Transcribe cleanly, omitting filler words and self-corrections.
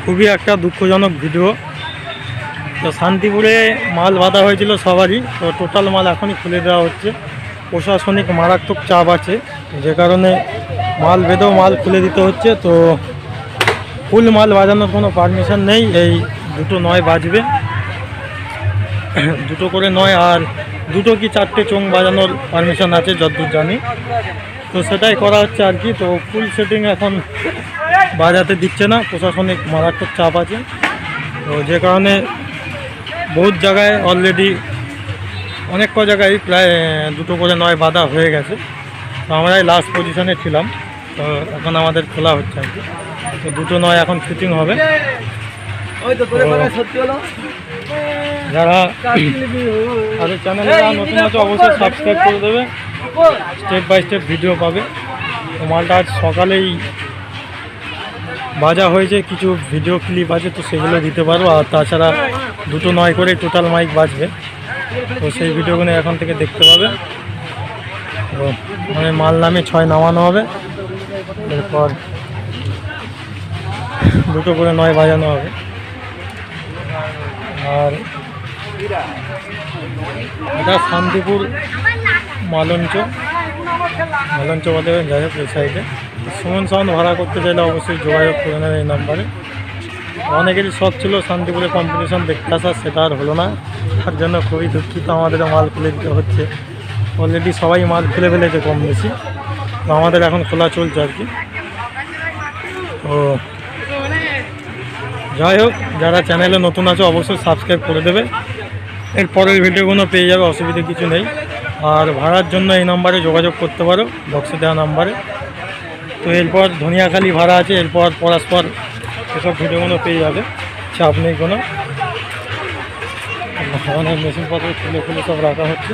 খুবই একটা দুঃখজনক ভিডিও। তো শান্তিপুরে মাল বাঁধা হয়েছিল সবারই, তো টোটাল মাল এখনই খুলে দেওয়া হচ্ছে। প্রশাসনিক মারাত্মক চাপ আছে, যে কারণে মাল বেঁধেও মাল খুলে দিতে হচ্ছে। তো ফুল মাল বাজানোর কোনো পারমিশন নেই, এই 2-9 বাজবে, 2 করে 9 আর 2 কি 4টে চোং বাজানোর পারমিশন আছে যতদূর জানি। তো সেটাই করা হচ্ছে আর কি। তো ফুল সেটিং এখন বাজাতে দিচ্ছে না, প্রশাসনিক মারাত্মক চাপ আছে। তো যে কারণে বহুত জায়গায় অলরেডি অনেক জায়গায় প্রায় 2 করে 9 বাঁধা হয়ে গেছে। তো আমরাই লাস্ট পজিশনে ছিলাম। তো এখন আমাদের খোলা হচ্ছে আর কি। তো 2-9 এখন ফিটিং হবে। যারা তাদের চ্যানেলে নতুন আছে অবশ্যই সাবস্ক্রাইব করে দেবে, স্টেপ বাই স্টেপ ভিডিও পাবে। তো মালটা আজ সকালেই বাজা হয়েছে, কিছু ভিডিও ক্লিপ আছে, তো সেগুলো দিতে পারবো। আর তাছাড়া 2-9 করে টোটাল মাইক বাজবে, তো সেই ভিডিওগুলো এখন থেকে দেখতে পাবে। তো মানে মাল নামে 6 নামানো হবে, এরপর 2 করে 9 বাজানো হবে। আর এটা শান্তিপুর মালঞ্চ বলে, যাই হোক এই সাইডে। সুমন সাউন্ড ভাড়া করতে চাইলে অবশ্যই যোগাযোগ করে নেবে এই নাম্বারে। অনেকেরই শখ ছিল শান্তিপুরে কম্পিটিশন দেখতে আসার, সেটা আর হলো না। তার জন্য খুবই দুঃখিত, আমাদের মাল খুলে দিতে হচ্ছে। অলরেডি সবাই মাল খুলে ফেলেছে কম বেশি, তো আমাদের এখন খোলা চলছে আর কি। তো যাই হোক, যারা চ্যানেলে নতুন আছে অবশ্যই সাবস্ক্রাইব করে দেবে, এর পরের ভিডিওগুলো পেয়ে যাবে, অসুবিধা কিছু নেই। আর ভাড়ার জন্য এই নাম্বারে যোগাযোগ করতে পারো, বক্সে দেওয়া নাম্বারে। তো এরপর ধনিয়াখালি ভাড়া আছে, এরপর পরস্পর এসব ভিডিওগুলো পেয়ে যাবে, চাপ নেই কোনো। অনেক মেশিনপত্র খুলে সব রাখা হচ্ছে।